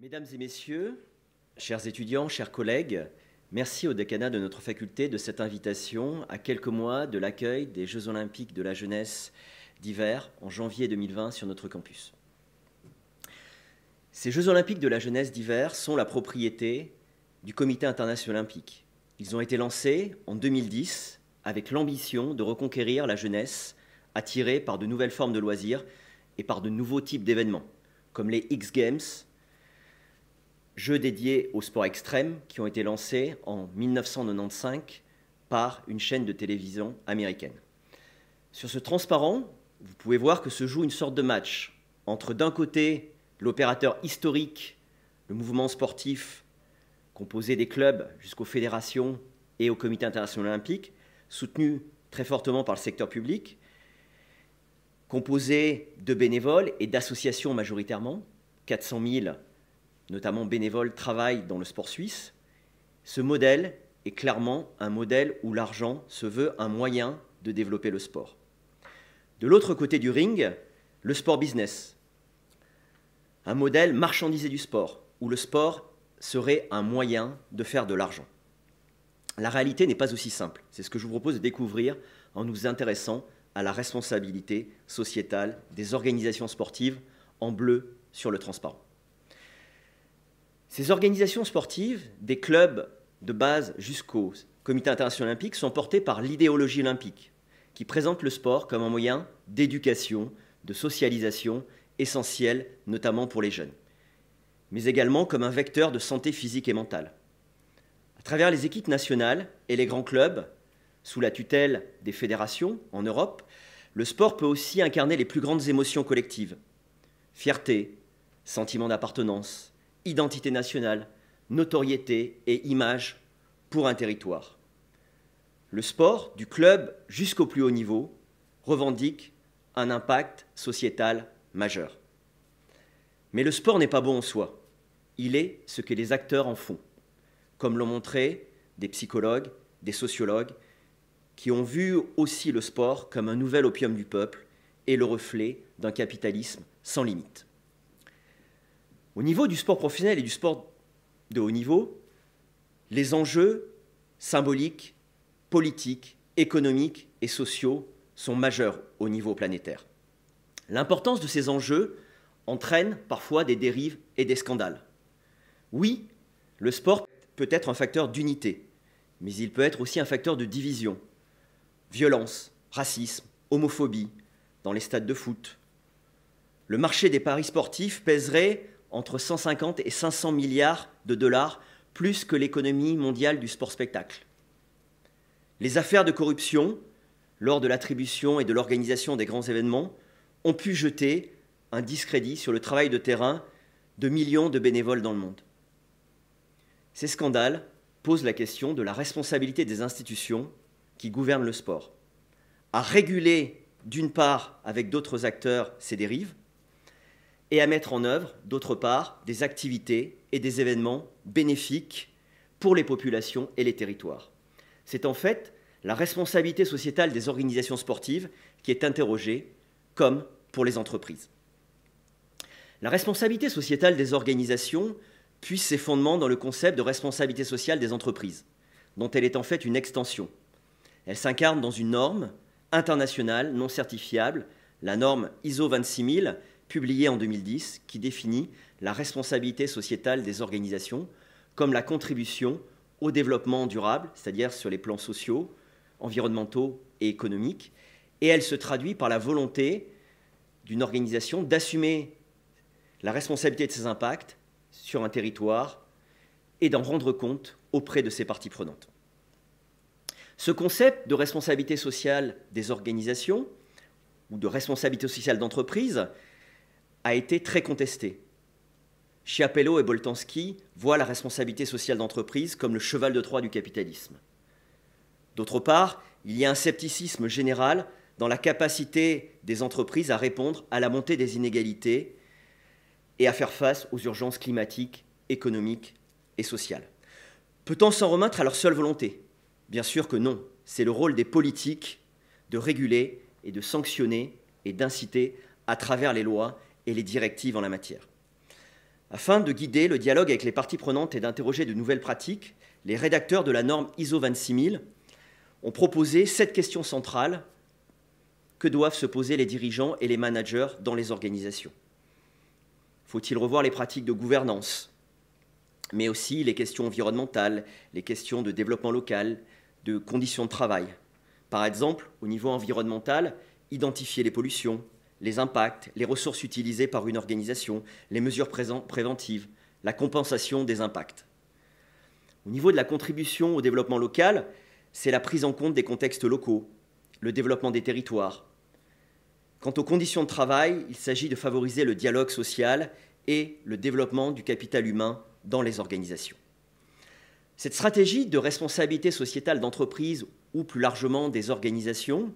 Mesdames et messieurs, chers étudiants, chers collègues, merci au décanat de notre faculté de cette invitation à quelques mois de l'accueil des Jeux olympiques de la jeunesse d'hiver en janvier 2020 sur notre campus. Ces Jeux olympiques de la jeunesse d'hiver sont la propriété du Comité international olympique. Ils ont été lancés en 2010 avec l'ambition de reconquérir la jeunesse attirée par de nouvelles formes de loisirs et par de nouveaux types d'événements, comme les X Games, jeux dédiés au sport extrême qui ont été lancés en 1995 par une chaîne de télévision américaine. Sur ce transparent, vous pouvez voir que se joue une sorte de match entre d'un côté l'opérateur historique, le mouvement sportif composé des clubs jusqu'aux fédérations et au Comité international olympique, soutenu très fortement par le secteur public, composé de bénévoles et d'associations majoritairement, 400 000 notamment bénévoles, travaillent dans le sport suisse. Ce modèle est clairement un modèle où l'argent se veut un moyen de développer le sport. De l'autre côté du ring, le sport business, un modèle marchandisé du sport, où le sport serait un moyen de faire de l'argent. La réalité n'est pas aussi simple. C'est ce que je vous propose de découvrir en nous intéressant à la responsabilité sociétale des organisations sportives en bleu sur le transparent. Ces organisations sportives, des clubs de base jusqu'au Comité international olympique, sont portées par l'idéologie olympique, qui présente le sport comme un moyen d'éducation, de socialisation essentiel, notamment pour les jeunes, mais également comme un vecteur de santé physique et mentale. À travers les équipes nationales et les grands clubs, sous la tutelle des fédérations en Europe, le sport peut aussi incarner les plus grandes émotions collectives. Fierté, sentiment d'appartenance, identité nationale, notoriété et image pour un territoire. Le sport, du club jusqu'au plus haut niveau, revendique un impact sociétal majeur. Mais le sport n'est pas bon en soi. Il est ce que les acteurs en font, comme l'ont montré des psychologues, des sociologues, qui ont vu aussi le sport comme un nouvel opium du peuple et le reflet d'un capitalisme sans limite. Au niveau du sport professionnel et du sport de haut niveau, les enjeux symboliques, politiques, économiques et sociaux sont majeurs au niveau planétaire. L'importance de ces enjeux entraîne parfois des dérives et des scandales. Oui, le sport peut être un facteur d'unité, mais il peut être aussi un facteur de division. Violence, racisme, homophobie dans les stades de foot. Le marché des paris sportifs pèserait entre 150 et 500 milliards de dollars, plus que l'économie mondiale du sport-spectacle. Les affaires de corruption, lors de l'attribution et de l'organisation des grands événements, ont pu jeter un discrédit sur le travail de terrain de millions de bénévoles dans le monde. Ces scandales posent la question de la responsabilité des institutions qui gouvernent le sport, à réguler d'une part avec d'autres acteurs ces dérives, et à mettre en œuvre, d'autre part, des activités et des événements bénéfiques pour les populations et les territoires. C'est en fait la responsabilité sociétale des organisations sportives qui est interrogée, comme pour les entreprises. La responsabilité sociétale des organisations puise ses fondements dans le concept de responsabilité sociale des entreprises, dont elle est en fait une extension. Elle s'incarne dans une norme internationale non certifiable, la norme ISO 26000, publiée en 2010, qui définit la responsabilité sociétale des organisations comme la contribution au développement durable, c'est-à-dire sur les plans sociaux, environnementaux et économiques, et elle se traduit par la volonté d'une organisation d'assumer la responsabilité de ses impacts sur un territoire et d'en rendre compte auprès de ses parties prenantes. Ce concept de responsabilité sociale des organisations ou de responsabilité sociale d'entreprise a été très contesté. Chiapello et Boltanski voient la responsabilité sociale d'entreprise comme le cheval de Troie du capitalisme. D'autre part, il y a un scepticisme général dans la capacité des entreprises à répondre à la montée des inégalités et à faire face aux urgences climatiques, économiques et sociales. Peut-on s'en remettre à leur seule volonté ? Bien sûr que non. C'est le rôle des politiques de réguler et de sanctionner et d'inciter à travers les lois et les directives en la matière. Afin de guider le dialogue avec les parties prenantes et d'interroger de nouvelles pratiques, les rédacteurs de la norme ISO 26000 ont proposé 7 questions centrales que doivent se poser les dirigeants et les managers dans les organisations. Faut-il revoir les pratiques de gouvernance, mais aussi les questions environnementales, les questions de développement local, de conditions de travail. Par exemple, au niveau environnemental, identifier les pollutions, les impacts, les ressources utilisées par une organisation, les mesures préventives, la compensation des impacts. Au niveau de la contribution au développement local, c'est la prise en compte des contextes locaux, le développement des territoires. Quant aux conditions de travail, il s'agit de favoriser le dialogue social et le développement du capital humain dans les organisations. Cette stratégie de responsabilité sociétale d'entreprise ou plus largement des organisations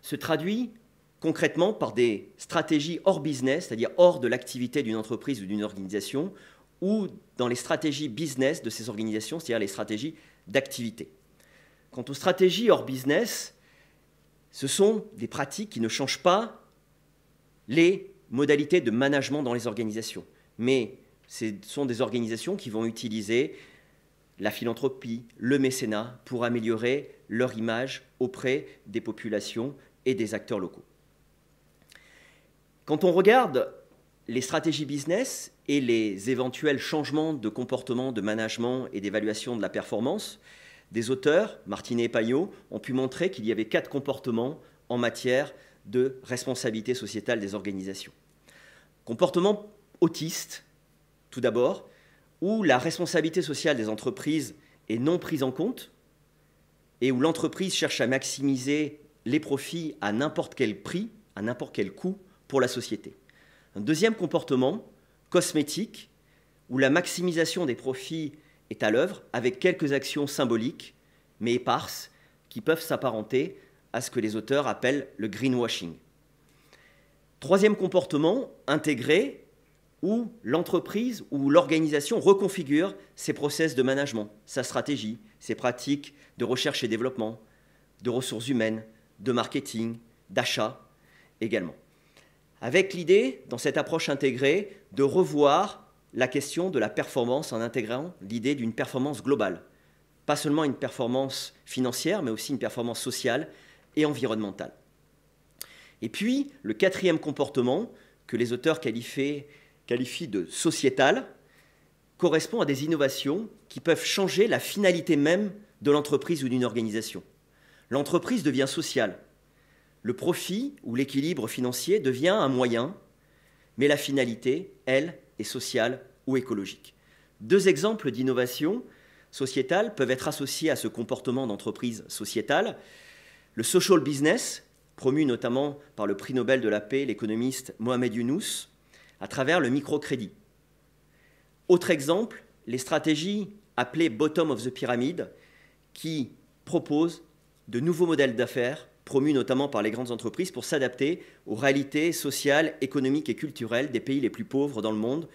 se traduit concrètement par des stratégies hors business, c'est-à-dire hors de l'activité d'une entreprise ou d'une organisation, ou dans les stratégies business de ces organisations, c'est-à-dire les stratégies d'activité. Quant aux stratégies hors business, ce sont des pratiques qui ne changent pas les modalités de management dans les organisations, mais ce sont des organisations qui vont utiliser la philanthropie, le mécénat pour améliorer leur image auprès des populations et des acteurs locaux. Quand on regarde les stratégies business et les éventuels changements de comportement, de management et d'évaluation de la performance, des auteurs, Martinet et Pagnot, ont pu montrer qu'il y avait 4 comportements en matière de responsabilité sociétale des organisations. Comportement autiste, tout d'abord, où la responsabilité sociale des entreprises est non prise en compte et où l'entreprise cherche à maximiser les profits à n'importe quel prix, à n'importe quel coût pour la société. Un deuxième comportement, cosmétique, où la maximisation des profits est à l'œuvre avec quelques actions symboliques, mais éparses, qui peuvent s'apparenter à ce que les auteurs appellent le greenwashing. Troisième comportement, intégré, où l'entreprise ou l'organisation reconfigure ses process de management, sa stratégie, ses pratiques de recherche et développement, de ressources humaines, de marketing, d'achat également. Avec l'idée, dans cette approche intégrée, de revoir la question de la performance en intégrant l'idée d'une performance globale. Pas seulement une performance financière, mais aussi une performance sociale et environnementale. Et puis, le quatrième comportement, que les auteurs qualifient de sociétal, correspond à des innovations qui peuvent changer la finalité même de l'entreprise ou d'une organisation. L'entreprise devient sociale. Le profit ou l'équilibre financier devient un moyen, mais la finalité, elle, est sociale ou écologique. 2 exemples d'innovation sociétale peuvent être associés à ce comportement d'entreprise sociétale. Le social business, promu notamment par le prix Nobel de la paix, l'économiste Mohamed Younous, à travers le microcrédit. Autre exemple, les stratégies appelées bottom of the pyramid, qui proposent de nouveaux modèles d'affaires, promus notamment par les grandes entreprises, pour s'adapter aux réalités sociales, économiques et culturelles des pays les plus pauvres dans le monde,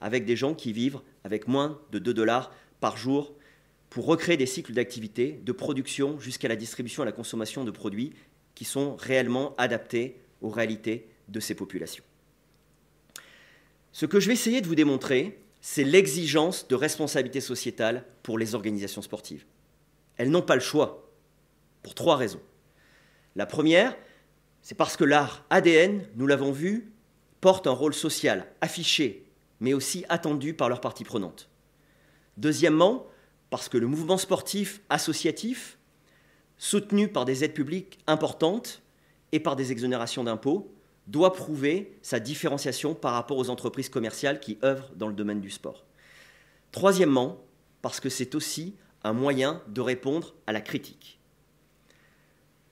avec des gens qui vivent avec moins de 2 $ par jour, pour recréer des cycles d'activité, de production jusqu'à la distribution et la consommation de produits qui sont réellement adaptés aux réalités de ces populations. Ce que je vais essayer de vous démontrer, c'est l'exigence de responsabilité sociétale pour les organisations sportives. Elles n'ont pas le choix, pour 3 raisons. La première, c'est parce que l'art ADN, nous l'avons vu, porte un rôle social, affiché, mais aussi attendu par leurs parties prenantes. Deuxièmement, parce que le mouvement sportif associatif, soutenu par des aides publiques importantes et par des exonérations d'impôts, doit prouver sa différenciation par rapport aux entreprises commerciales qui œuvrent dans le domaine du sport. Troisièmement, parce que c'est aussi un moyen de répondre à la critique.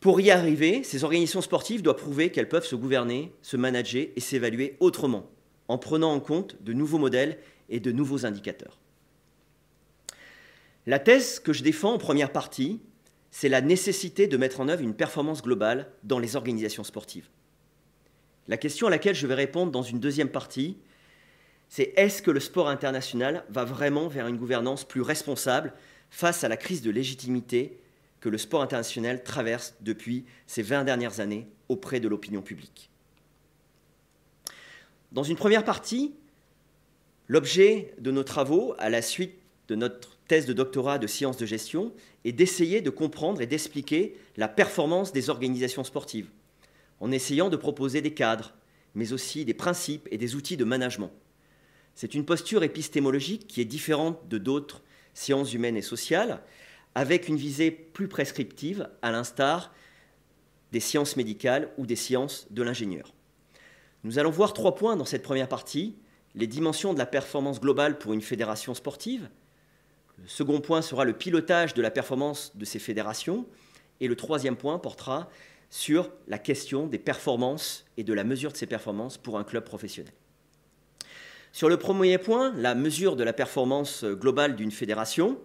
Pour y arriver, ces organisations sportives doivent prouver qu'elles peuvent se gouverner, se manager et s'évaluer autrement, en prenant en compte de nouveaux modèles et de nouveaux indicateurs. La thèse que je défends en première partie, c'est la nécessité de mettre en œuvre une performance globale dans les organisations sportives. La question à laquelle je vais répondre dans une deuxième partie, c'est est-ce que le sport international va vraiment vers une gouvernance plus responsable face à la crise de légitimité que le sport international traverse depuis ces 20 dernières années auprès de l'opinion publique. Dans une première partie, L'objet de nos travaux, à la suite de notre thèse de doctorat de sciences de gestion, est d'essayer de comprendre et d'expliquer la performance des organisations sportives, en essayant de proposer des cadres, mais aussi des principes et des outils de management. C'est une posture épistémologique qui est différente de d'autres sciences humaines et sociales, avec une visée plus prescriptive, à l'instar des sciences médicales ou des sciences de l'ingénieur. Nous allons voir 3 points dans cette première partie: les dimensions de la performance globale pour une fédération sportive. Le second point sera le pilotage de la performance de ces fédérations. Et le troisième point portera sur la question des performances et de la mesure de ces performances pour un club professionnel. Sur le premier point, la mesure de la performance globale d'une fédération,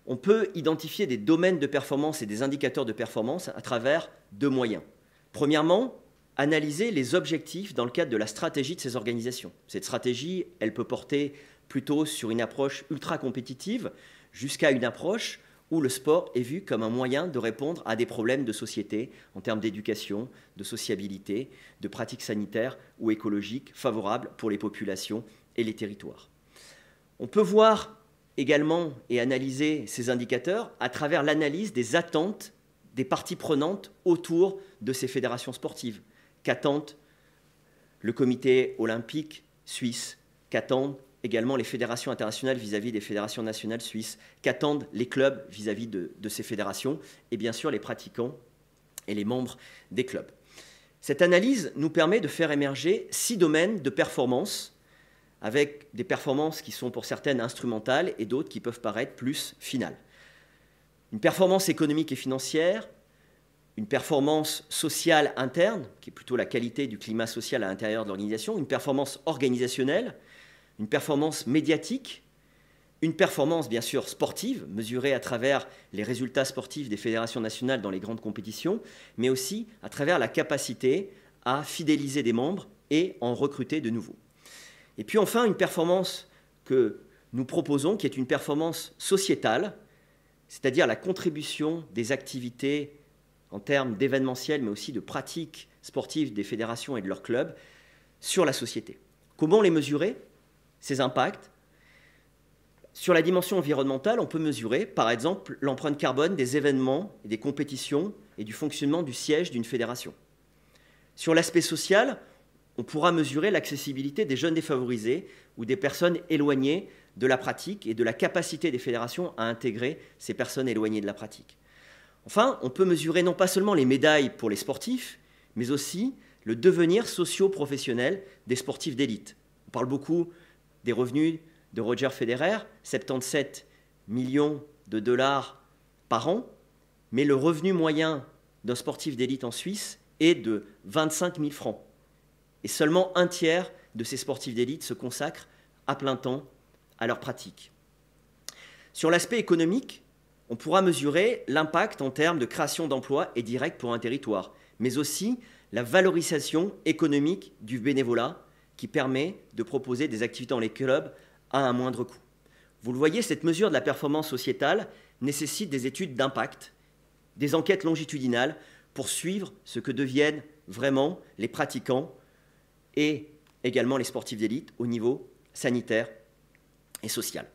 on peut identifier des domaines de performance et des indicateurs de performance à travers 2 moyens. Premièrement, analyser les objectifs dans le cadre de la stratégie de ces organisations. Cette stratégie, elle peut porter plutôt sur une approche ultra compétitive jusqu'à une approche où le sport est vu comme un moyen de répondre à des problèmes de société en termes d'éducation, de sociabilité, de pratiques sanitaires ou écologiques favorables pour les populations et les territoires. On peut voir également et analyser ces indicateurs à travers l'analyse des attentes des parties prenantes autour de ces fédérations sportives. Qu'attendent le comité olympique suisse? Qu'attendent également les fédérations internationales vis-à-vis des fédérations nationales suisses? Qu'attendent les clubs vis-à-vis de ces fédérations? Et bien sûr les pratiquants et les membres des clubs. Cette analyse nous permet de faire émerger 6 domaines de performance, avec des performances qui sont pour certaines instrumentales et d'autres qui peuvent paraître plus finales. Une performance économique et financière, une performance sociale interne, qui est plutôt la qualité du climat social à l'intérieur de l'organisation, une performance organisationnelle, une performance médiatique, une performance bien sûr sportive, mesurée à travers les résultats sportifs des fédérations nationales dans les grandes compétitions, mais aussi à travers la capacité à fidéliser des membres et en recruter de nouveaux. Et puis enfin, une performance que nous proposons, qui est une performance sociétale, c'est-à-dire la contribution des activités en termes d'événementiel, mais aussi de pratiques sportives des fédérations et de leurs clubs sur la société. Comment les mesurer, ces impacts? Sur la dimension environnementale, on peut mesurer, par exemple, l'empreinte carbone des événements et des compétitions et du fonctionnement du siège d'une fédération. Sur l'aspect social, on pourra mesurer l'accessibilité des jeunes défavorisés ou des personnes éloignées de la pratique et de la capacité des fédérations à intégrer ces personnes éloignées de la pratique. Enfin, on peut mesurer non pas seulement les médailles pour les sportifs, mais aussi le devenir socio-professionnel des sportifs d'élite. On parle beaucoup des revenus de Roger Federer, 77 millions de dollars par an, mais le revenu moyen d'un sportif d'élite en Suisse est de 25 000 francs. Et seulement un tiers de ces sportifs d'élite se consacrent à plein temps à leur pratique. Sur l'aspect économique, on pourra mesurer l'impact en termes de création d'emplois et direct pour un territoire, mais aussi la valorisation économique du bénévolat qui permet de proposer des activités dans les clubs à un moindre coût. Vous le voyez, cette mesure de la performance sociétale nécessite des études d'impact, des enquêtes longitudinales pour suivre ce que deviennent vraiment les pratiquants et également les sportifs d'élite au niveau sanitaire et social.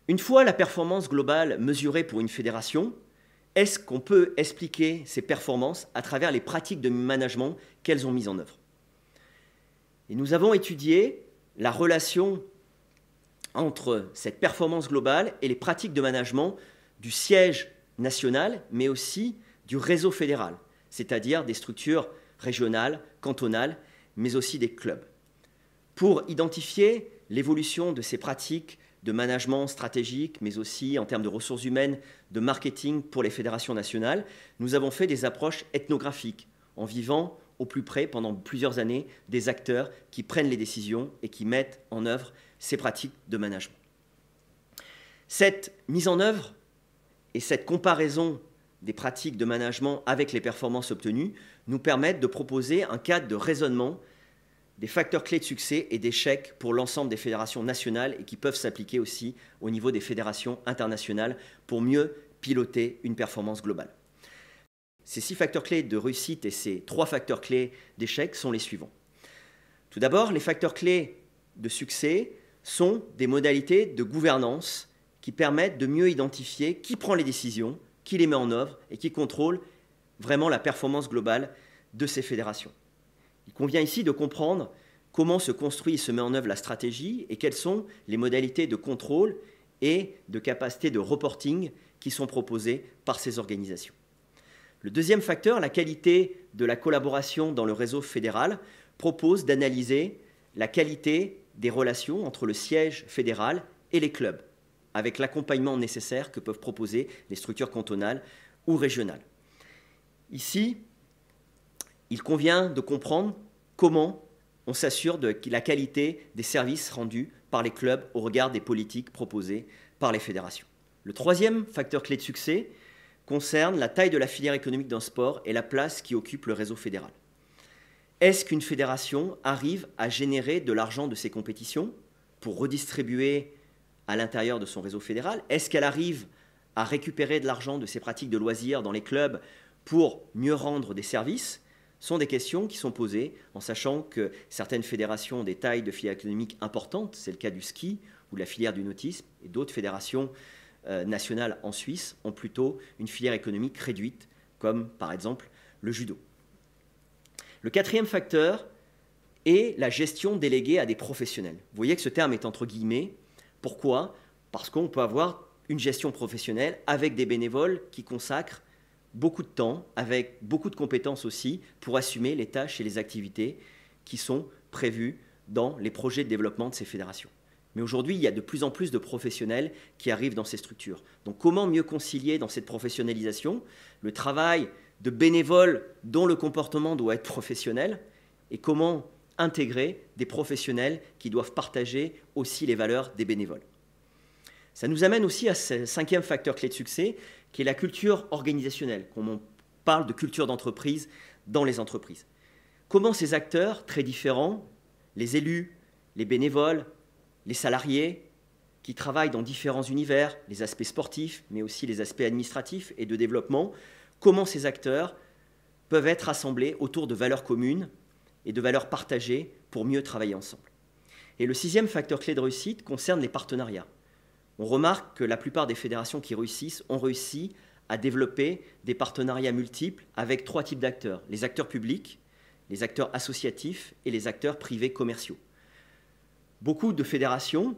Une fois la performance globale mesurée pour une fédération, est-ce qu'on peut expliquer ces performances à travers les pratiques de management qu'elles ont mises en œuvre? Et nous avons étudié la relation entre cette performance globale et les pratiques de management du siège national, mais aussi du réseau fédéral, c'est-à-dire des structures régionales, cantonales, mais aussi des clubs. Pour identifier l'évolution de ces pratiques de management stratégique, mais aussi en termes de ressources humaines, de marketing pour les fédérations nationales, nous avons fait des approches ethnographiques en vivant au plus près pendant plusieurs années des acteurs qui prennent les décisions et qui mettent en œuvre ces pratiques de management. Cette mise en œuvre et cette comparaison des pratiques de management avec les performances obtenues nous permettent de proposer un cadre de raisonnement des facteurs clés de succès et d'échec pour l'ensemble des fédérations nationales et qui peuvent s'appliquer aussi au niveau des fédérations internationales pour mieux piloter une performance globale. Ces 6 facteurs clés de réussite et ces 3 facteurs clés d'échec sont les suivants. Tout d'abord, les facteurs clés de succès sont des modalités de gouvernance qui permettent de mieux identifier qui prend les décisions, qui les met en œuvre et qui contrôle vraiment la performance globale de ces fédérations. Il convient ici de comprendre comment se construit et se met en œuvre la stratégie et quelles sont les modalités de contrôle et de capacité de reporting qui sont proposées par ces organisations. Le deuxième facteur, la qualité de la collaboration dans le réseau fédéral, propose d'analyser la qualité des relations entre le siège fédéral et les clubs, avec l'accompagnement nécessaire que peuvent proposer les structures cantonales ou régionales. Ici, il convient de comprendre comment on s'assure de la qualité des services rendus par les clubs au regard des politiques proposées par les fédérations. Le troisième facteur clé de succès concerne la taille de la filière économique d'un sport et la place qui occupe le réseau fédéral. Est-ce qu'une fédération arrive à générer de l'argent de ses compétitions pour redistribuer à l'intérieur de son réseau fédéral? Est-ce qu'elle arrive à récupérer de l'argent de ses pratiques de loisirs dans les clubs pour mieux rendre des services? Ce sont des questions qui sont posées en sachant que certaines fédérations ont des tailles de filière économique importantes, c'est le cas du ski ou de la filière du nautisme, et d'autres fédérations nationales en Suisse ont plutôt une filière économique réduite, comme par exemple le judo. Le quatrième facteur est la gestion déléguée à des professionnels. Vous voyez que ce terme est entre guillemets. Pourquoi? Parce qu'on peut avoir une gestion professionnelle avec des bénévoles qui consacrent beaucoup de temps, avec beaucoup de compétences aussi, pour assumer les tâches et les activités qui sont prévues dans les projets de développement de ces fédérations. Mais aujourd'hui, il y a de plus en plus de professionnels qui arrivent dans ces structures. Donc comment mieux concilier dans cette professionnalisation le travail de bénévoles dont le comportement doit être professionnel et comment intégrer des professionnels qui doivent partager aussi les valeurs des bénévoles. Ça nous amène aussi à ce cinquième facteur clé de succès, qui est la culture organisationnelle, quand on parle de culture d'entreprise dans les entreprises. Comment ces acteurs très différents, les élus, les bénévoles, les salariés, qui travaillent dans différents univers, les aspects sportifs, mais aussi les aspects administratifs et de développement, comment ces acteurs peuvent être assemblés autour de valeurs communes et de valeurs partagées pour mieux travailler ensemble. Et le sixième facteur clé de réussite concerne les partenariats. On remarque que la plupart des fédérations qui réussissent ont réussi à développer des partenariats multiples avec trois types d'acteurs: les acteurs publics, les acteurs associatifs et les acteurs privés commerciaux. Beaucoup de fédérations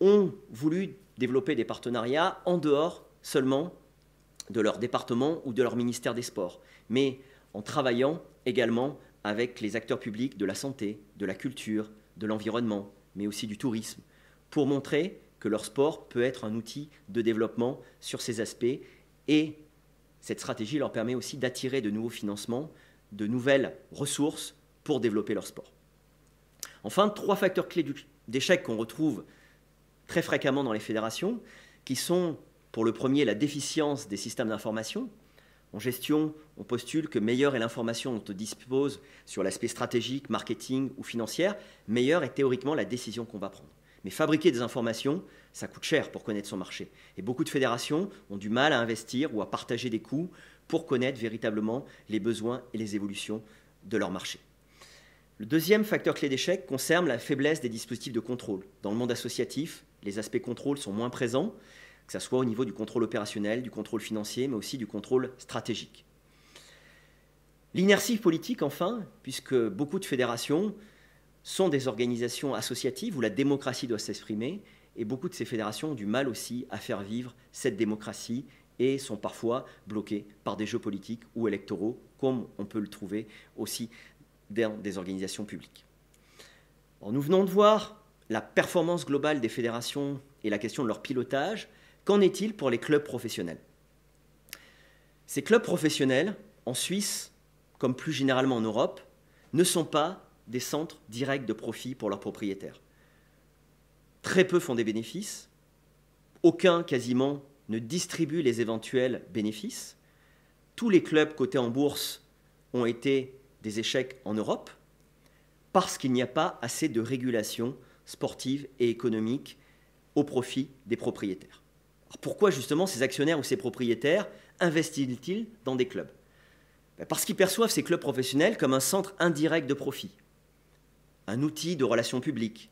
ont voulu développer des partenariats en dehors seulement de leur département ou de leur ministère des Sports, mais en travaillant également avec les acteurs publics de la santé, de la culture, de l'environnement, mais aussi du tourisme, pour montrer que leur sport peut être un outil de développement sur ces aspects, et cette stratégie leur permet aussi d'attirer de nouveaux financements, de nouvelles ressources pour développer leur sport. Enfin, trois facteurs clés d'échec qu'on retrouve très fréquemment dans les fédérations, qui sont, pour le premier, la déficience des systèmes d'information. En gestion, on postule que meilleure est l'information dont on dispose sur l'aspect stratégique, marketing ou financière, meilleure est théoriquement la décision qu'on va prendre. Mais fabriquer des informations, ça coûte cher pour connaître son marché. Et beaucoup de fédérations ont du mal à investir ou à partager des coûts pour connaître véritablement les besoins et les évolutions de leur marché. Le deuxième facteur clé d'échec concerne la faiblesse des dispositifs de contrôle. Dans le monde associatif, les aspects contrôle sont moins présents, que ce soit au niveau du contrôle opérationnel, du contrôle financier, mais aussi du contrôle stratégique. L'inertie politique, enfin, puisque beaucoup de fédérations sont des organisations associatives où la démocratie doit s'exprimer, et beaucoup de ces fédérations ont du mal aussi à faire vivre cette démocratie et sont parfois bloquées par des jeux politiques ou électoraux, comme on peut le trouver aussi dans des organisations publiques. Alors, nous venons de voir la performance globale des fédérations et la question de leur pilotage. Qu'en est-il pour les clubs professionnels? Ces clubs professionnels, en Suisse, comme plus généralement en Europe, ne sont pas des centres directs de profit pour leurs propriétaires. Très peu font des bénéfices, aucun quasiment ne distribue les éventuels bénéfices. Tous les clubs cotés en bourse ont été des échecs en Europe parce qu'il n'y a pas assez de régulation sportive et économique au profit des propriétaires. Alors pourquoi justement ces actionnaires ou ces propriétaires investissent-ils dans des clubs? Parce qu'ils perçoivent ces clubs professionnels comme un centre indirect de profit, un outil de relations publiques,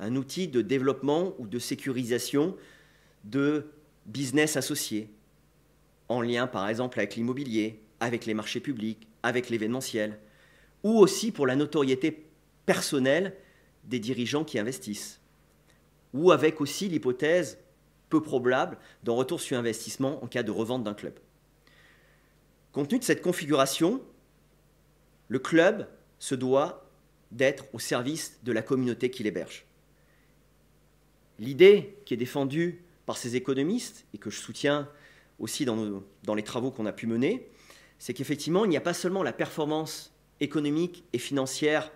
un outil de développement ou de sécurisation de business associés, en lien par exemple avec l'immobilier, avec les marchés publics, avec l'événementiel, ou aussi pour la notoriété personnelle des dirigeants qui investissent, ou avec aussi l'hypothèse peu probable d'un retour sur investissement en cas de revente d'un club. Compte tenu de cette configuration, le club se doit d'être au service de la communauté qui l'héberge. L'idée qui est défendue par ces économistes, et que je soutiens aussi dans les travaux qu'on a pu mener, c'est qu'effectivement, il n'y a pas seulement la performance économique et financière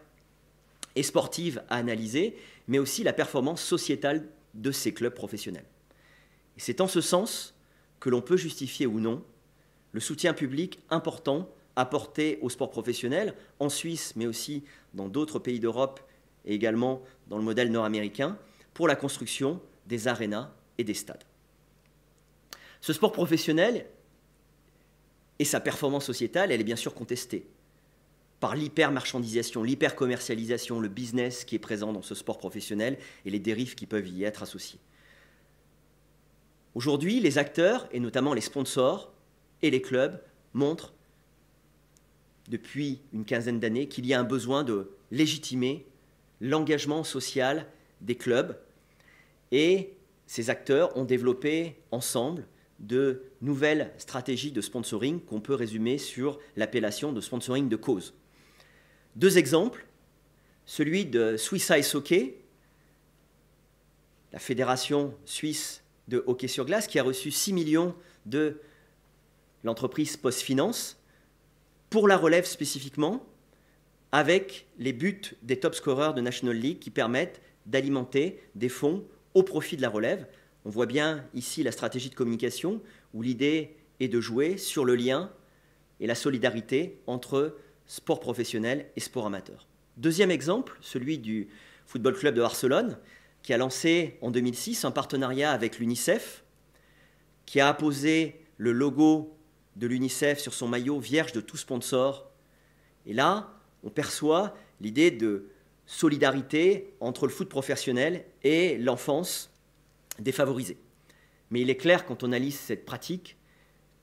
et sportive à analyser, mais aussi la performance sociétale de ces clubs professionnels. Et c'est en ce sens que l'on peut justifier ou non le soutien public important apporté au sport professionnel en Suisse, mais aussi dans d'autres pays d'Europe et également dans le modèle nord-américain, pour la construction des arénas et des stades. Ce sport professionnel et sa performance sociétale, elle est bien sûr contestée par l'hyper-marchandisation, l'hyper-commercialisation, le business qui est présent dans ce sport professionnel et les dérives qui peuvent y être associées. Aujourd'hui, les acteurs, et notamment les sponsors et les clubs, montrent depuis une quinzaine d'années qu'il y a un besoin de légitimer l'engagement social des clubs, et ces acteurs ont développé ensemble de nouvelles stratégies de sponsoring qu'on peut résumer sur l'appellation de sponsoring de cause. Deux exemples, celui de Swiss Ice Hockey, la fédération suisse de hockey sur glace, qui a reçu 6 millions de l'entreprise PostFinance pour la relève spécifiquement, avec les buts des top scorers de National League qui permettent d'alimenter des fonds au profit de la relève. On voit bien ici la stratégie de communication où l'idée est de jouer sur le lien et la solidarité entre sport professionnel et sport amateur. Deuxième exemple, celui du Football Club de Barcelone, qui a lancé en 2006 un partenariat avec l'UNICEF, qui a apposé le logo de l'UNICEF sur son maillot vierge de tout sponsor. Et là, on perçoit l'idée de solidarité entre le foot professionnel et l'enfance défavorisée. Mais il est clair, quand on analyse cette pratique,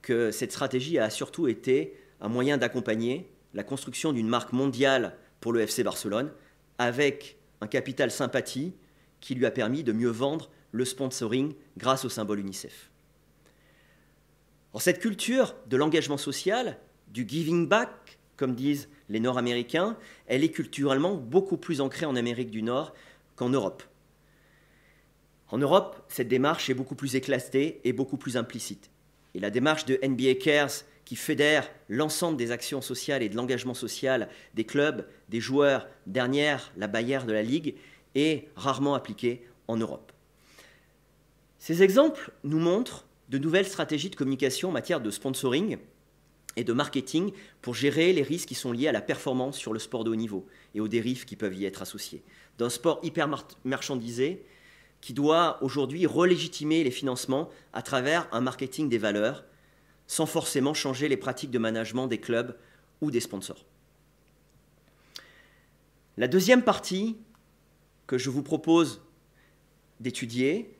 que cette stratégie a surtout été un moyen d'accompagner la construction d'une marque mondiale pour le FC Barcelone, avec un capital sympathie qui lui a permis de mieux vendre le sponsoring grâce au symbole UNICEF. Alors, cette culture de l'engagement social, du giving back, comme disent les Nord-Américains, elle est culturellement beaucoup plus ancrée en Amérique du Nord qu'en Europe. En Europe, cette démarche est beaucoup plus éclatée et beaucoup plus implicite. Et la démarche de NBA Cares, qui fédère l'ensemble des actions sociales et de l'engagement social des clubs, des joueurs, derrière la barrière de la Ligue, est rarement appliquée en Europe. Ces exemples nous montrent de nouvelles stratégies de communication en matière de sponsoring et de marketing pour gérer les risques qui sont liés à la performance sur le sport de haut niveau et aux dérives qui peuvent y être associées. D'un sport hyper marchandisé qui doit aujourd'hui relégitimer les financements à travers un marketing des valeurs sans forcément changer les pratiques de management des clubs ou des sponsors. La deuxième partie que je vous propose d'étudier,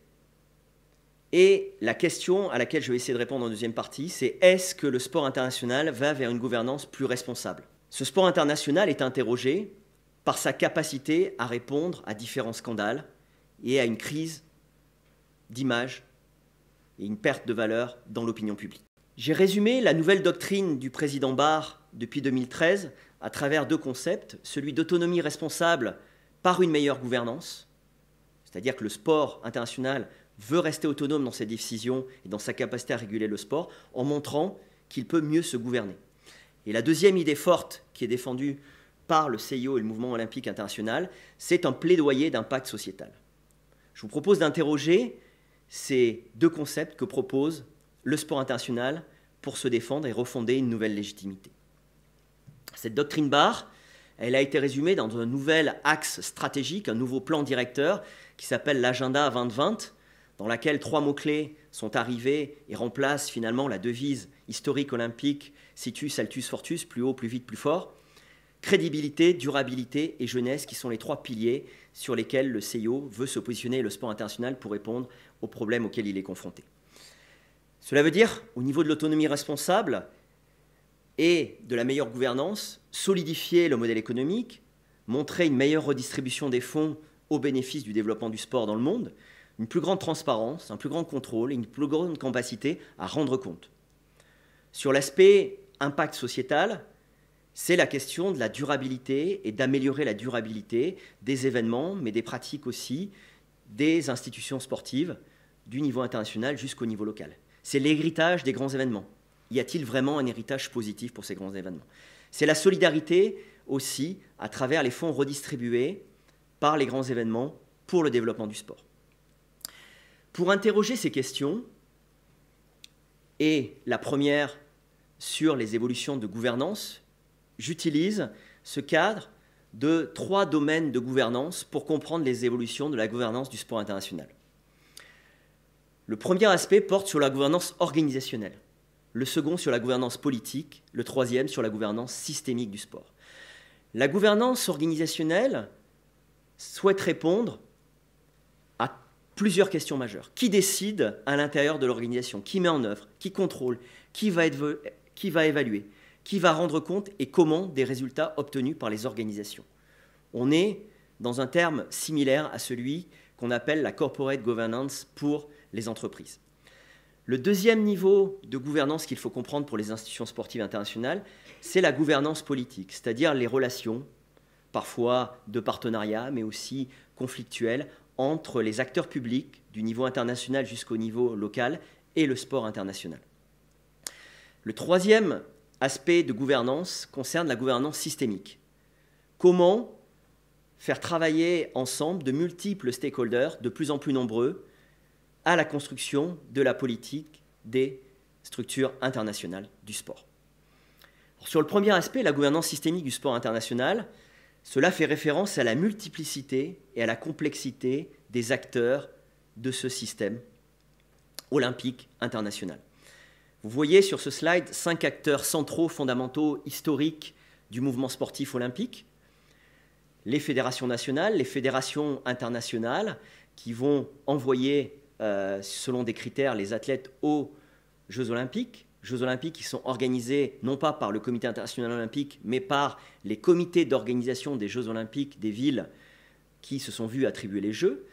et la question à laquelle je vais essayer de répondre en deuxième partie, c'est est-ce que le sport international va vers une gouvernance plus responsable ? Ce sport international est interrogé par sa capacité à répondre à différents scandales et à une crise d'image et une perte de valeur dans l'opinion publique. J'ai résumé la nouvelle doctrine du président Barr depuis 2013 à travers deux concepts, celui d'autonomie responsable par une meilleure gouvernance, c'est-à-dire que le sport international veut rester autonome dans ses décisions et dans sa capacité à réguler le sport, en montrant qu'il peut mieux se gouverner. Et la deuxième idée forte qui est défendue par le CIO et le mouvement olympique international, c'est un plaidoyer d'impact sociétal. Je vous propose d'interroger ces deux concepts que propose le sport international pour se défendre et refonder une nouvelle légitimité. Cette doctrine Barr, elle a été résumée dans un nouvel axe stratégique, un nouveau plan directeur qui s'appelle l'Agenda 2020, dans laquelle 3 mots-clés sont arrivés et remplacent finalement la devise historique olympique Situs, Altus, Fortus, plus haut, plus vite, plus fort. Crédibilité, durabilité et jeunesse qui sont les 3 piliers sur lesquels le CIO veut se positionner et le sport international pour répondre aux problèmes auxquels il est confronté. Cela veut dire, au niveau de l'autonomie responsable et de la meilleure gouvernance, solidifier le modèle économique, montrer une meilleure redistribution des fonds au bénéfice du développement du sport dans le monde, une plus grande transparence, un plus grand contrôle et une plus grande capacité à rendre compte. Sur l'aspect impact sociétal, c'est la question de la durabilité et d'améliorer la durabilité des événements, mais des pratiques aussi des institutions sportives du niveau international jusqu'au niveau local. C'est l'héritage des grands événements. Y a-t-il vraiment un héritage positif pour ces grands événements? C'est la solidarité aussi à travers les fonds redistribués par les grands événements pour le développement du sport. Pour interroger ces questions, et la première sur les évolutions de gouvernance, j'utilise ce cadre de 3 domaines de gouvernance pour comprendre les évolutions de la gouvernance du sport international. Le premier aspect porte sur la gouvernance organisationnelle, le second sur la gouvernance politique, le troisième sur la gouvernance systémique du sport. La gouvernance organisationnelle souhaite répondre à plusieurs questions majeures. Qui décide à l'intérieur de l'organisation? Qui met en œuvre? Qui contrôle? Qui va évaluer? Qui va rendre compte et comment des résultats obtenus par les organisations? On est dans un terme similaire à celui qu'on appelle la corporate governance pour les entreprises. Le deuxième niveau de gouvernance qu'il faut comprendre pour les institutions sportives internationales, c'est la gouvernance politique, c'est-à-dire les relations, parfois de partenariat, mais aussi conflictuelles, entre les acteurs publics du niveau international jusqu'au niveau local et le sport international. Le troisième aspect de gouvernance concerne la gouvernance systémique. Comment faire travailler ensemble de multiples stakeholders, de plus en plus nombreux, à la construction de la politique des structures internationales du sport. Alors, sur le premier aspect, la gouvernance systémique du sport international, cela fait référence à la multiplicité et à la complexité des acteurs de ce système olympique international. Vous voyez sur ce slide 5 acteurs centraux, fondamentaux, historiques du mouvement sportif olympique. Les fédérations nationales, les fédérations internationales qui vont envoyer, selon des critères, les athlètes aux Jeux olympiques qui sont organisés non pas par le Comité international olympique, mais par les comités d'organisation des Jeux olympiques des villes qui se sont vus attribuer les Jeux.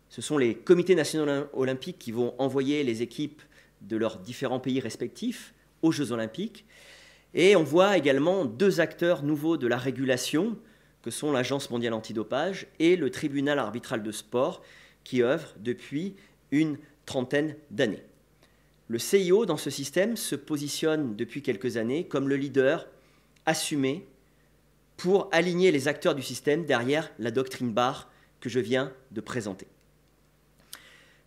Ce sont les comités nationaux olympiques qui vont envoyer les équipes de leurs différents pays respectifs aux Jeux olympiques. Et on voit également 2 acteurs nouveaux de la régulation, que sont l'Agence mondiale antidopage et le Tribunal arbitral de sport, qui œuvrent depuis une trentaine d'années. Le CIO, dans ce système, se positionne depuis quelques années comme le leader assumé pour aligner les acteurs du système derrière la doctrine Barre que je viens de présenter.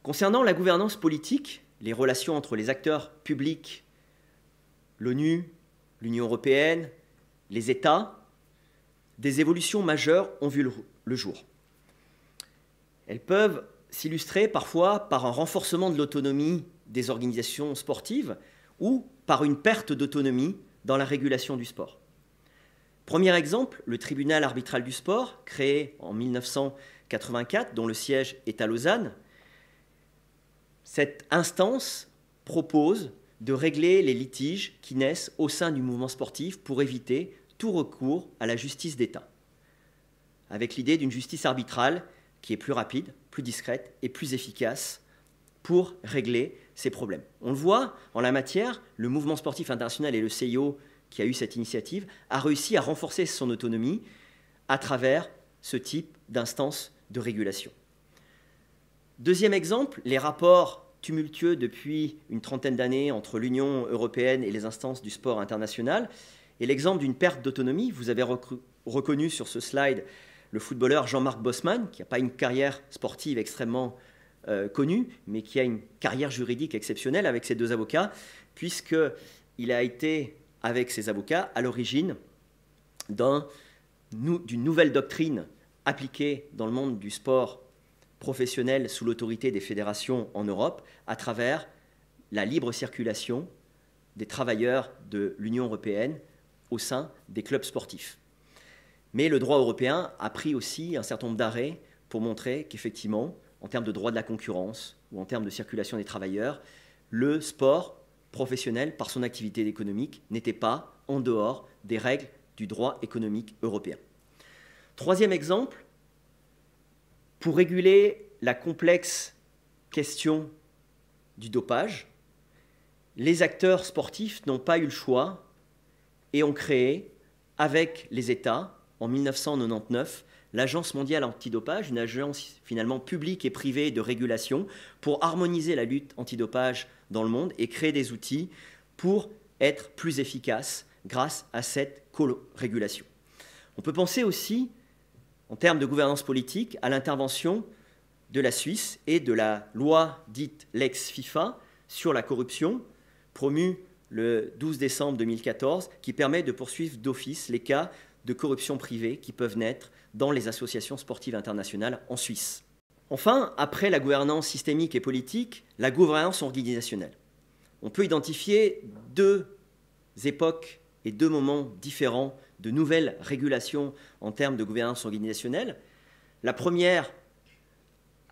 Concernant la gouvernance politique, les relations entre les acteurs publics, l'ONU, l'Union européenne, les États, des évolutions majeures ont vu le jour. Elles peuvent s'illustrer parfois par un renforcement de l'autonomie des organisations sportives ou par une perte d'autonomie dans la régulation du sport. Premier exemple, le tribunal arbitral du sport, créé en 1984, dont le siège est à Lausanne. Cette instance propose de régler les litiges qui naissent au sein du mouvement sportif pour éviter tout recours à la justice d'État, avec l'idée d'une justice arbitrale qui est plus rapide, plus discrète et plus efficace pour régler ces problèmes. On le voit, en la matière, le mouvement sportif international et le CIO qui a eu cette initiative a réussi à renforcer son autonomie à travers ce type d'instance de régulation. Deuxième exemple, les rapports tumultueux depuis une trentaine d'années entre l'Union européenne et les instances du sport international et l'exemple d'une perte d'autonomie. Vous avez reconnu sur ce slide le footballeur Jean-Marc Bosman, qui n'a pas une carrière sportive extrêmement connue, mais qui a une carrière juridique exceptionnelle avec ses 2 avocats, puisqu'il a été, avec ses avocats, à l'origine d'une nouvelle doctrine appliquée dans le monde du sport professionnel sous l'autorité des fédérations en Europe, à travers la libre circulation des travailleurs de l'Union européenne au sein des clubs sportifs. Mais le droit européen a pris aussi un certain nombre d'arrêts pour montrer qu'effectivement, en termes de droit de la concurrence ou en termes de circulation des travailleurs, le sport professionnel, par son activité économique, n'était pas en dehors des règles du droit économique européen. Troisième exemple, pour réguler la complexe question du dopage, les acteurs sportifs n'ont pas eu le choix et ont créé, avec les États, en 1999, l'Agence mondiale antidopage, une agence finalement publique et privée de régulation pour harmoniser la lutte antidopage dans le monde et créer des outils pour être plus efficace grâce à cette co-régulation. On peut penser aussi, en termes de gouvernance politique, à l'intervention de la Suisse et de la loi dite Lex FIFA sur la corruption, promue le 12 décembre 2014, qui permet de poursuivre d'office les cas de corruption privée qui peuvent naître dans les associations sportives internationales en Suisse. Enfin, après la gouvernance systémique et politique, la gouvernance organisationnelle. On peut identifier deux époques et deux moments différents de nouvelles régulations en termes de gouvernance organisationnelle. La première,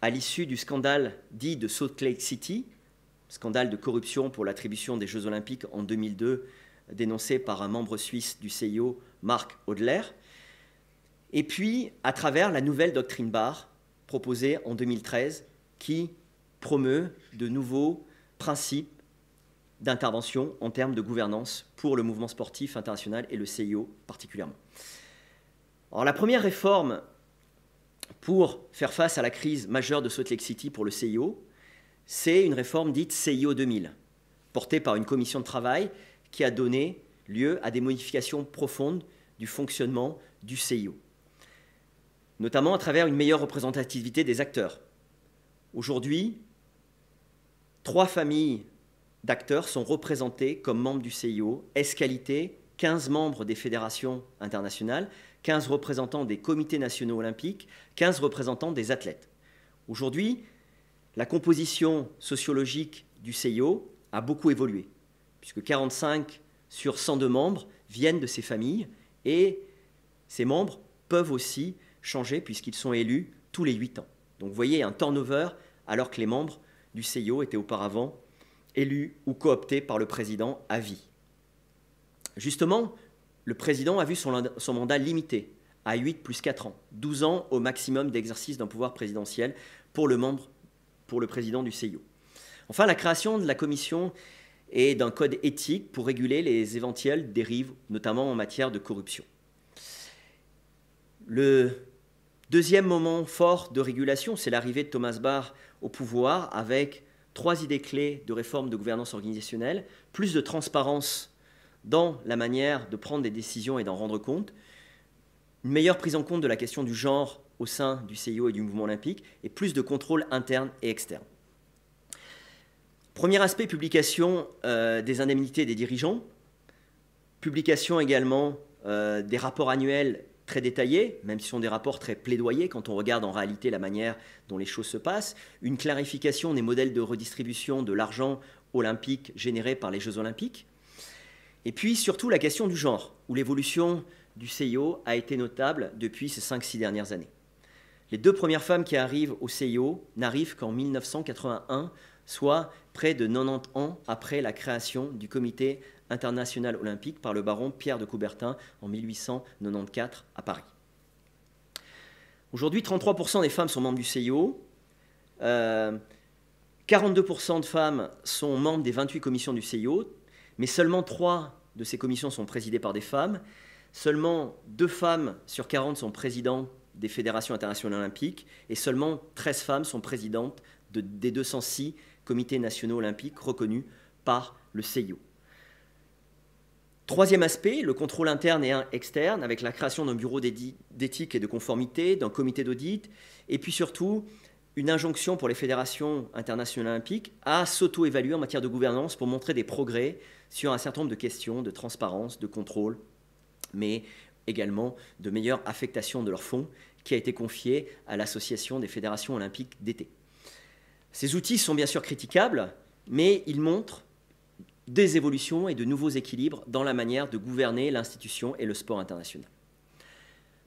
à l'issue du scandale dit de Salt Lake City, scandale de corruption pour l'attribution des Jeux Olympiques en 2002, dénoncé par un membre suisse du CIO, Marc Hodler, et puis à travers la nouvelle doctrine Barre proposée en 2013 qui promeut de nouveaux principes d'intervention en termes de gouvernance pour le mouvement sportif international et le CIO particulièrement. Alors, la première réforme pour faire face à la crise majeure de Salt Lake City pour le CIO, c'est une réforme dite CIO 2000, portée par une commission de travail qui a donné lieu à des modifications profondes du fonctionnement du CIO, notamment à travers une meilleure représentativité des acteurs. Aujourd'hui, 3 familles d'acteurs sont représentés comme membres du CIO, ès-qualité, 15 membres des fédérations internationales, 15 représentants des comités nationaux olympiques, 15 représentants des athlètes. Aujourd'hui, la composition sociologique du CIO a beaucoup évolué, puisque 45 sur 102 membres viennent de ces familles, et ces membres peuvent aussi changer puisqu'ils sont élus tous les 8 ans. Donc vous voyez un turnover alors que les membres du CIO étaient auparavant élus ou cooptés par le président à vie. Justement, le président a vu son mandat limité à 8 plus 4 ans, 12 ans au maximum d'exercice d'un pouvoir présidentiel pour le président du CIO. Enfin, la création de la commission et d'un code éthique pour réguler les éventuelles dérives, notamment en matière de corruption. Le deuxième moment fort de régulation, c'est l'arrivée de Thomas Bach au pouvoir avec 3 idées clés de réforme de gouvernance organisationnelle, plus de transparence dans la manière de prendre des décisions et d'en rendre compte, une meilleure prise en compte de la question du genre au sein du CIO et du mouvement olympique, et plus de contrôle interne et externe. Premier aspect, publication des indemnités des dirigeants, publication également des rapports annuels très détaillés, même si ce sont des rapports très plaidoyers quand on regarde en réalité la manière dont les choses se passent, une clarification des modèles de redistribution de l'argent olympique généré par les Jeux olympiques, et puis surtout la question du genre, où l'évolution du CIO a été notable depuis ces 5-6 dernières années. Les 2 premières femmes qui arrivent au CIO n'arrivent qu'en 1981, soit près de 90 ans après la création du Comité international olympique par le baron Pierre de Coubertin en 1894 à Paris. Aujourd'hui, 33% des femmes sont membres du CIO, 42% de femmes sont membres des 28 commissions du CIO, mais seulement 3 de ces commissions sont présidées par des femmes, seulement 2 femmes sur 40 sont présidentes des fédérations internationales olympiques, et seulement 13 femmes sont présidentes des 206 comités nationaux olympiques reconnus par le CIO. Troisième aspect, le contrôle interne et externe, avec la création d'un bureau d'éthique et de conformité, d'un comité d'audit, et puis surtout une injonction pour les fédérations internationales olympiques à s'auto-évaluer en matière de gouvernance pour montrer des progrès sur un certain nombre de questions de transparence, de contrôle, mais également de meilleure affectation de leurs fonds, qui a été confiée à l'Association des fédérations olympiques d'été. Ces outils sont bien sûr critiquables, mais ils montrent des évolutions et de nouveaux équilibres dans la manière de gouverner l'institution et le sport international.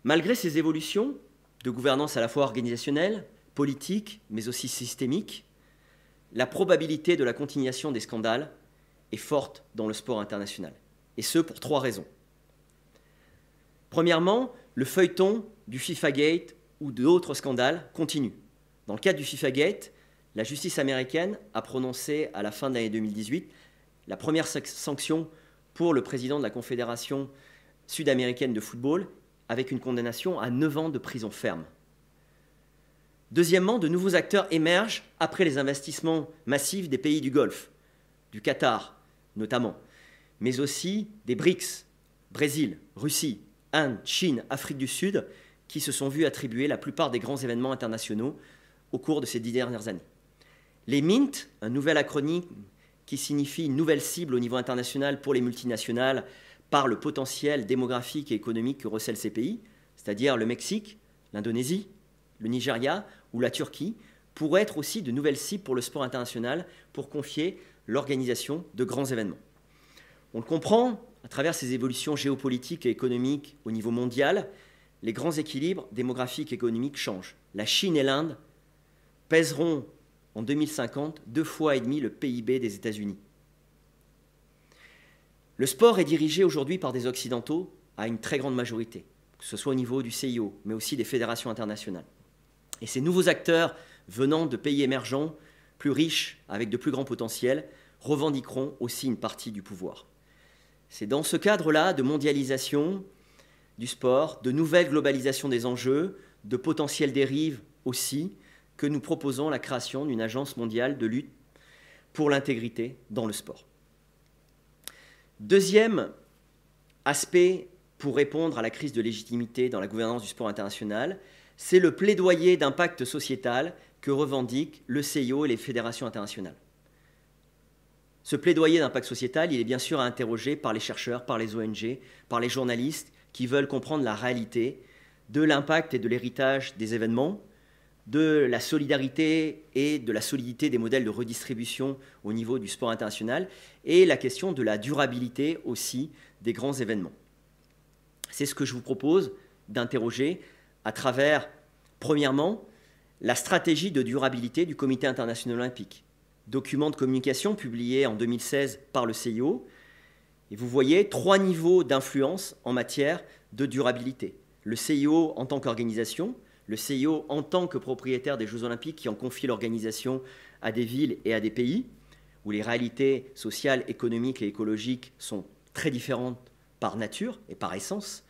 Malgré ces évolutions de gouvernance à la fois organisationnelle, politique, mais aussi systémique, la probabilité de la continuation des scandales est forte dans le sport international. Et ce, pour 3 raisons. Premièrement, le feuilleton du FIFA-Gate ou d'autres scandales continue. Dans le cadre du FIFA-Gate, la justice américaine a prononcé à la fin de l'année 2018 la première sanction pour le président de la Confédération sud-américaine de football avec une condamnation à 9 ans de prison ferme. Deuxièmement, de nouveaux acteurs émergent après les investissements massifs des pays du Golfe, du Qatar notamment, mais aussi des BRICS, Brésil, Russie, Inde, Chine, Afrique du Sud, qui se sont vus attribuer la plupart des grands événements internationaux au cours de ces 10 dernières années. Les MINT, un nouvel acronyme qui signifie une nouvelle cible au niveau international pour les multinationales par le potentiel démographique et économique que recèlent ces pays, c'est-à-dire le Mexique, l'Indonésie, le Nigeria ou la Turquie, pourraient être aussi de nouvelles cibles pour le sport international pour confier l'organisation de grands événements. On le comprend à travers ces évolutions géopolitiques et économiques au niveau mondial, les grands équilibres démographiques et économiques changent. La Chine et l'Inde pèseront en 2050 2,5 fois le PIB des États-Unis. Le sport est dirigé aujourd'hui par des Occidentaux à une très grande majorité, que ce soit au niveau du CIO, mais aussi des fédérations internationales. Et ces nouveaux acteurs venant de pays émergents, plus riches, avec de plus grands potentiels, revendiqueront aussi une partie du pouvoir. C'est dans ce cadre-là de mondialisation du sport, de nouvelle globalisation des enjeux, de potentielles dérives aussi, que nous proposons la création d'une agence mondiale de lutte pour l'intégrité dans le sport. Deuxième aspect pour répondre à la crise de légitimité dans la gouvernance du sport international, c'est le plaidoyer d'impact sociétal que revendiquent le CIO et les fédérations internationales. Ce plaidoyer d'impact sociétal, il est bien sûr à interroger par les chercheurs, par les ONG, par les journalistes qui veulent comprendre la réalité de l'impact et de l'héritage des événements, de la solidarité et de la solidité des modèles de redistribution au niveau du sport international et la question de la durabilité aussi des grands événements. C'est ce que je vous propose d'interroger à travers, premièrement, la stratégie de durabilité du Comité international olympique, document de communication publié en 2016 par le CIO. Et vous voyez 3 niveaux d'influence en matière de durabilité. Le CIO en tant qu'organisation, le CIO en tant que propriétaire des Jeux Olympiques qui en confie l'organisation à des villes et à des pays, où les réalités sociales, économiques et écologiques sont très différentes par nature et par essence.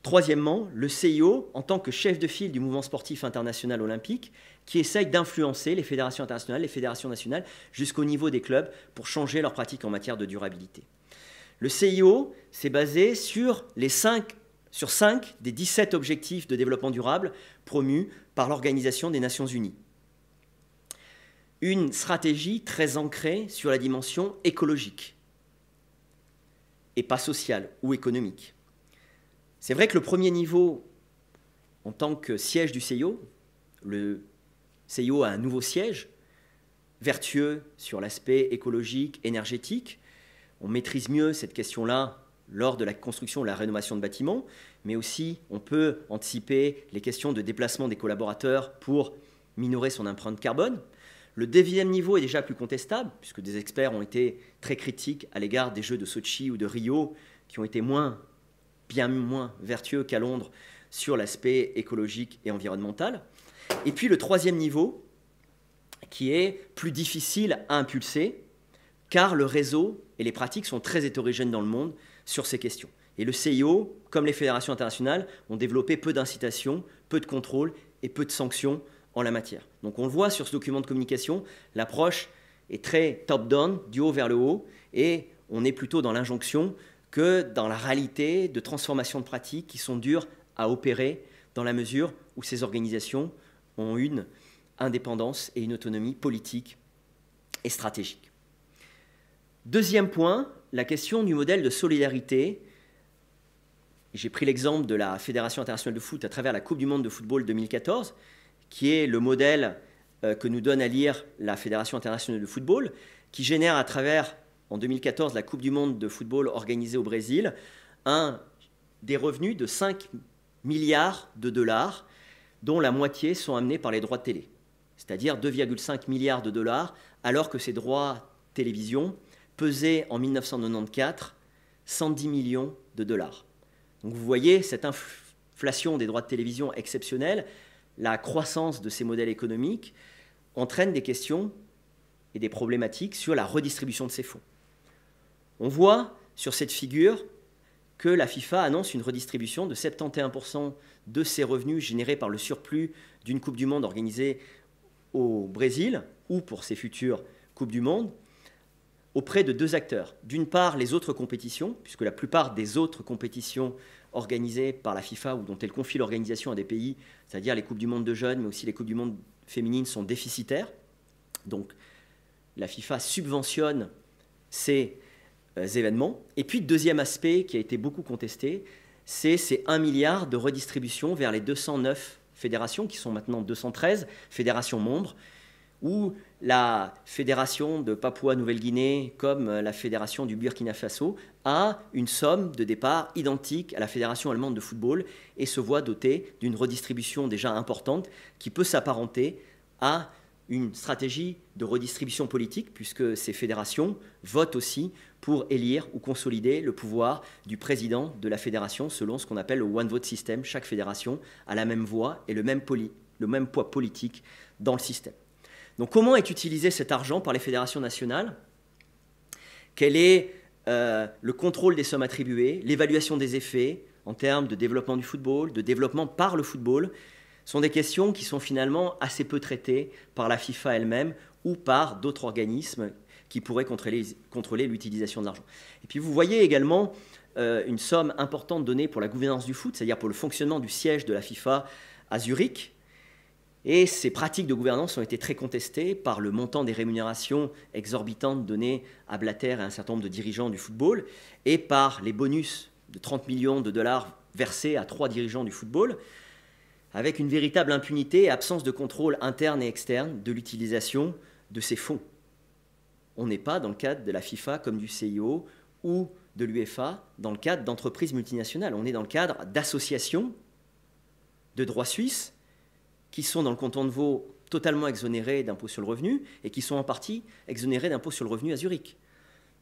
Troisièmement, le CIO en tant que chef de file du mouvement sportif international olympique qui essaye d'influencer les fédérations internationales, les fédérations nationales jusqu'au niveau des clubs pour changer leurs pratiques en matière de durabilité. Le CIO s'est basé sur 5 des 17 objectifs de développement durable promus par l'Organisation des Nations Unies. Une stratégie très ancrée sur la dimension écologique et pas sociale ou économique. C'est vrai que le premier niveau, en tant que siège du CIO, le CIO a un nouveau siège, vertueux sur l'aspect écologique, énergétique. On maîtrise mieux cette question-là lors de la construction ou la rénovation de bâtiments, mais aussi on peut anticiper les questions de déplacement des collaborateurs pour minorer son empreinte carbone. Le deuxième niveau est déjà plus contestable, puisque des experts ont été très critiques à l'égard des Jeux de Sochi ou de Rio, qui ont été bien moins vertueux qu'à Londres sur l'aspect écologique et environnemental. Et puis le troisième niveau, qui est plus difficile à impulser, car le réseau et les pratiques sont très hétérogènes dans le monde sur ces questions. Et le CIO, comme les fédérations internationales, ont développé peu d'incitations, peu de contrôles et peu de sanctions en la matière. Donc on le voit sur ce document de communication, l'approche est très top-down, du haut vers le haut, et on est plutôt dans l'injonction que dans la réalité de transformation de pratiques qui sont dures à opérer dans la mesure où ces organisations ont une indépendance et une autonomie politique et stratégique. Deuxième point, la question du modèle de solidarité. J'ai pris l'exemple de la Fédération internationale de foot à travers la Coupe du monde de football 2014, qui est le modèle que nous donne à lire la Fédération internationale de football, qui génère à travers, en 2014, la Coupe du monde de football organisée au Brésil, des revenus de 5 milliards de dollars, dont la moitié sont amenés par les droits de télé, c'est-à-dire 2,5 milliards de dollars, alors que ces droits télévision pesaient en 1994 110 millions de dollars. Donc vous voyez cette inflation des droits de télévision exceptionnelle, la croissance de ces modèles économiques entraîne des questions et des problématiques sur la redistribution de ces fonds. On voit sur cette figure que la FIFA annonce une redistribution de 71% de ses revenus générés par le surplus d'une Coupe du Monde organisée au Brésil ou pour ses futures Coupes du Monde auprès de deux acteurs. D'une part, les autres compétitions, puisque la plupart des autres compétitions organisées par la FIFA ou dont elle confie l'organisation à des pays, c'est-à-dire les Coupes du Monde de jeunes, mais aussi les Coupes du Monde féminines, sont déficitaires. Donc la FIFA subventionne ces événements. Et puis, deuxième aspect qui a été beaucoup contesté, c'est ces 1 milliard de redistribution vers les 209 fédérations, qui sont maintenant 213 fédérations membres, où la fédération de Papouasie-Nouvelle-Guinée, comme la fédération du Burkina Faso, a une somme de départ identique à la fédération allemande de football et se voit dotée d'une redistribution déjà importante qui peut s'apparenter à une stratégie de redistribution politique, puisque ces fédérations votent aussi pour élire ou consolider le pouvoir du président de la fédération selon ce qu'on appelle le one vote system. Chaque fédération a la même voix et le même poids politique dans le système. Donc comment est utilisé cet argent par les fédérations nationales? Quel est le contrôle des sommes attribuées, l'évaluation des effets en termes de développement du football, de développement par le football, sont des questions qui sont finalement assez peu traitées par la FIFA elle-même ou par d'autres organismes qui pourraient contrôler l'utilisation de l'argent. Et puis vous voyez également une somme importante donnée pour la gouvernance du foot, c'est-à-dire pour le fonctionnement du siège de la FIFA à Zurich. Et ces pratiques de gouvernance ont été très contestées par le montant des rémunérations exorbitantes données à Blatter et à un certain nombre de dirigeants du football et par les bonus de 30 millions de dollars versés à 3 dirigeants du football, avec une véritable impunité et absence de contrôle interne et externe de l'utilisation de ces fonds. On n'est pas dans le cadre de la FIFA comme du CIO ou de l'UEFA, dans le cadre d'entreprises multinationales. On est dans le cadre d'associations de droit suisse qui sont dans le canton de Vaud totalement exonérés d'impôt sur le revenu et qui sont en partie exonérés d'impôt sur le revenu à Zurich.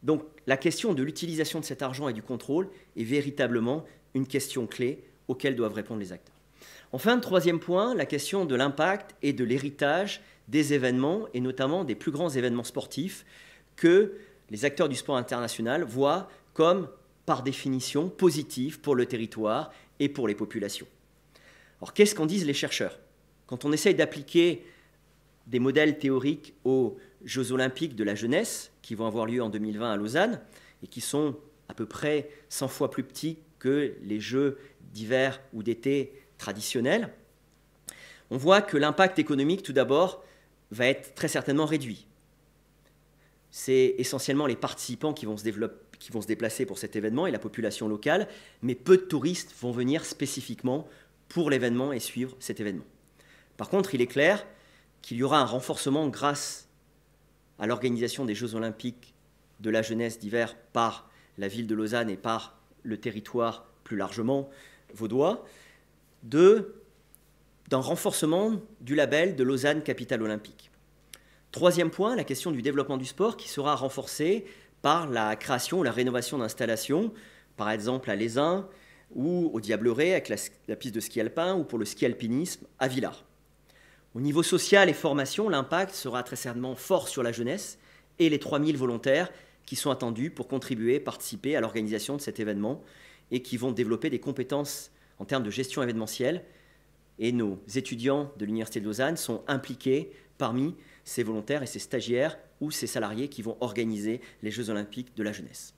Donc la question de l'utilisation de cet argent et du contrôle est véritablement une question clé auxquelles doivent répondre les acteurs. Enfin, troisième point, la question de l'impact et de l'héritage des événements, et notamment des plus grands événements sportifs que les acteurs du sport international voient comme, par définition, positifs pour le territoire et pour les populations. Alors, qu'est-ce qu'en disent les chercheurs? Quand on essaye d'appliquer des modèles théoriques aux Jeux olympiques de la jeunesse, qui vont avoir lieu en 2020 à Lausanne, et qui sont à peu près 100 fois plus petits que les Jeux d'hiver ou d'été traditionnels, on voit que l'impact économique, tout d'abord, va être très certainement réduit. C'est essentiellement les participants qui vont se déplacer pour cet événement et la population locale, mais peu de touristes vont venir spécifiquement pour l'événement et suivre cet événement. Par contre, il est clair qu'il y aura un renforcement grâce à l'organisation des Jeux olympiques de la jeunesse d'hiver par la ville de Lausanne et par le territoire plus largement vaudois, d'un renforcement du label de Lausanne Capitale Olympique. Troisième point, la question du développement du sport qui sera renforcée par la création ou la rénovation d'installations, par exemple à Lézin ou au Diableret avec la piste de ski alpin ou pour le ski alpinisme à Villars. Au niveau social et formation, l'impact sera très certainement fort sur la jeunesse et les 3000 volontaires qui sont attendus pour contribuer, participer à l'organisation de cet événement et qui vont développer des compétences en termes de gestion événementielle. Et nos étudiants de l'Université de Lausanne sont impliqués parmi ces volontaires et ces stagiaires ou ces salariés qui vont organiser les Jeux olympiques de la jeunesse.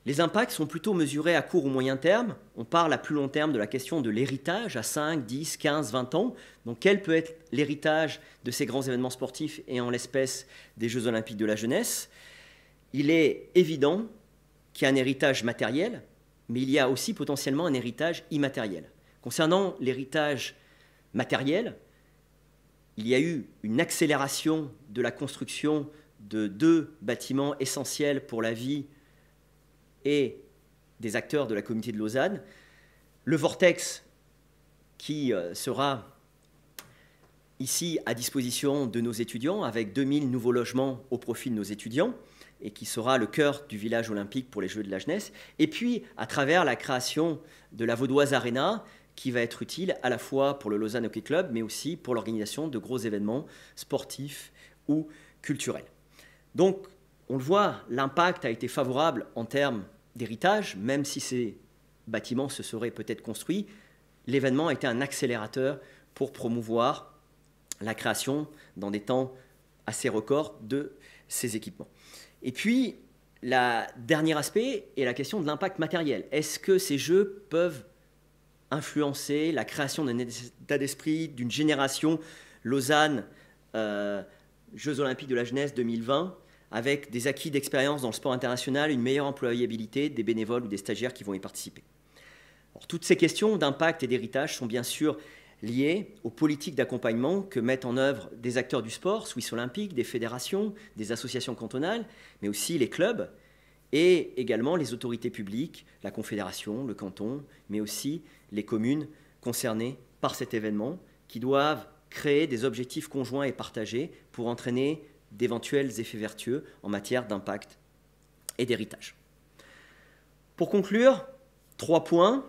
Les impacts sont plutôt mesurés à court ou moyen terme. On parle à plus long terme de la question de l'héritage à 5, 10, 15, 20 ans. Donc quel peut être l'héritage de ces grands événements sportifs et en l'espèce des Jeux olympiques de la jeunesse? Il est évident qu'il y a un héritage matériel, mais il y a aussi potentiellement un héritage immatériel. Concernant l'héritage matériel, il y a eu une accélération de la construction de 2 bâtiments essentiels pour la vie et des acteurs de la communauté de Lausanne, le Vortex qui sera ici à disposition de nos étudiants avec 2000 nouveaux logements au profit de nos étudiants et qui sera le cœur du village olympique pour les Jeux de la jeunesse. Et puis à travers la création de la Vaudoise Arena qui va être utile à la fois pour le Lausanne Hockey Club mais aussi pour l'organisation de gros événements sportifs ou culturels. Donc on le voit, l'impact a été favorable en termes d'héritage, même si ces bâtiments se seraient peut-être construits. L'événement a été un accélérateur pour promouvoir la création, dans des temps assez records, de ces équipements. Et puis, le dernier aspect est la question de l'impact matériel. Est-ce que ces jeux peuvent influencer la création d'un état d'esprit d'une génération Lausanne Jeux Olympiques de la jeunesse 2020 avec des acquis d'expérience dans le sport international, une meilleure employabilité des bénévoles ou des stagiaires qui vont y participer. Alors, toutes ces questions d'impact et d'héritage sont bien sûr liées aux politiques d'accompagnement que mettent en œuvre des acteurs du sport, Suisse Olympique, des fédérations, des associations cantonales, mais aussi les clubs et également les autorités publiques, la confédération, le canton, mais aussi les communes concernées par cet événement qui doivent créer des objectifs conjoints et partagés pour entraîner d'éventuels effets vertueux en matière d'impact et d'héritage. Pour conclure, 3 points.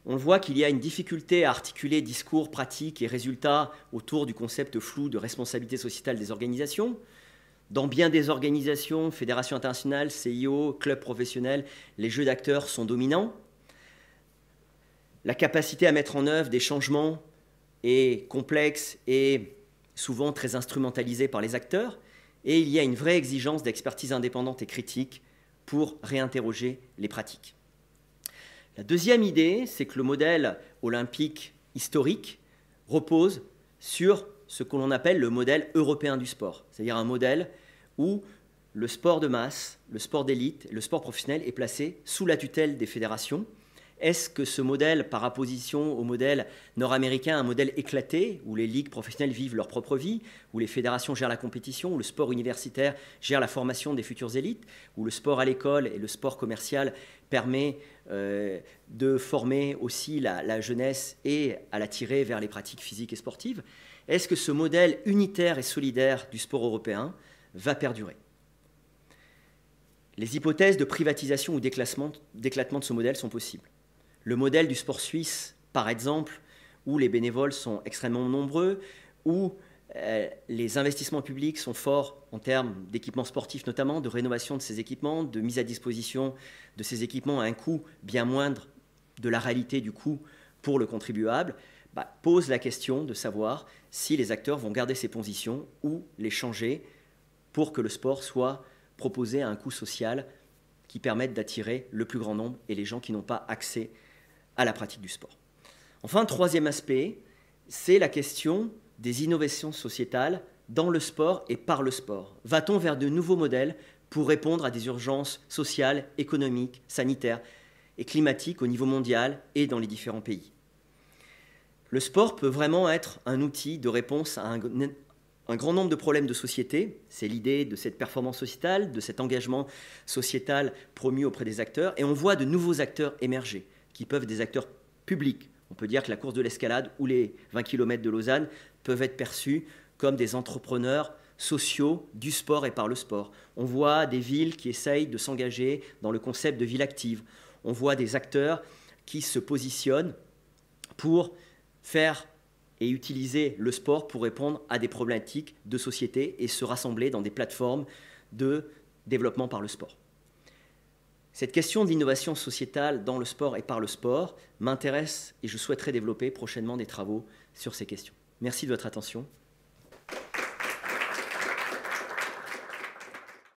On voit qu'il y a une difficulté à articuler discours, pratiques et résultats autour du concept flou de responsabilité sociétale des organisations. Dans bien des organisations, fédérations internationales, CIO, clubs professionnels, les jeux d'acteurs sont dominants. La capacité à mettre en œuvre des changements est complexe et souvent très instrumentalisée par les acteurs. Et il y a une vraie exigence d'expertise indépendante et critique pour réinterroger les pratiques. La deuxième idée, c'est que le modèle olympique historique repose sur ce que l'on appelle le modèle européen du sport, c'est-à-dire un modèle où le sport de masse, le sport d'élite, le sport professionnel est placé sous la tutelle des fédérations. Est-ce que ce modèle, par opposition au modèle nord-américain, un modèle éclaté, où les ligues professionnelles vivent leur propre vie, où les fédérations gèrent la compétition, où le sport universitaire gère la formation des futures élites, où le sport à l'école et le sport commercial permet de former aussi la jeunesse et à la tirer vers les pratiques physiques et sportives? Est-ce que ce modèle unitaire et solidaire du sport européen va perdurer? Les hypothèses de privatisation ou d'éclatement de ce modèle sont possibles. Le modèle du sport suisse, par exemple, où les bénévoles sont extrêmement nombreux, où les investissements publics sont forts en termes d'équipements sportifs notamment, de rénovation de ces équipements, de mise à disposition de ces équipements à un coût bien moindre de la réalité du coût pour le contribuable, pose la question de savoir si les acteurs vont garder ces positions ou les changer pour que le sport soit proposé à un coût social qui permette d'attirer le plus grand nombre et les gens qui n'ont pas accès à la pratique du sport. Enfin, troisième aspect, c'est la question des innovations sociétales dans le sport et par le sport. Va-t-on vers de nouveaux modèles pour répondre à des urgences sociales, économiques, sanitaires et climatiques au niveau mondial et dans les différents pays? Le sport peut vraiment être un outil de réponse à un grand nombre de problèmes de société. C'est l'idée de cette performance sociétale, de cet engagement sociétal promu auprès des acteurs. Et on voit de nouveaux acteurs émerger, qui peuvent être des acteurs publics. On peut dire que la course de l'escalade ou les 20 km de Lausanne peuvent être perçus comme des entrepreneurs sociaux du sport et par le sport. On voit des villes qui essayent de s'engager dans le concept de ville active. On voit des acteurs qui se positionnent pour faire et utiliser le sport pour répondre à des problématiques de société et se rassembler dans des plateformes de développement par le sport. Cette question de l'innovation sociétale dans le sport et par le sport m'intéresse et je souhaiterais développer prochainement des travaux sur ces questions. Merci de votre attention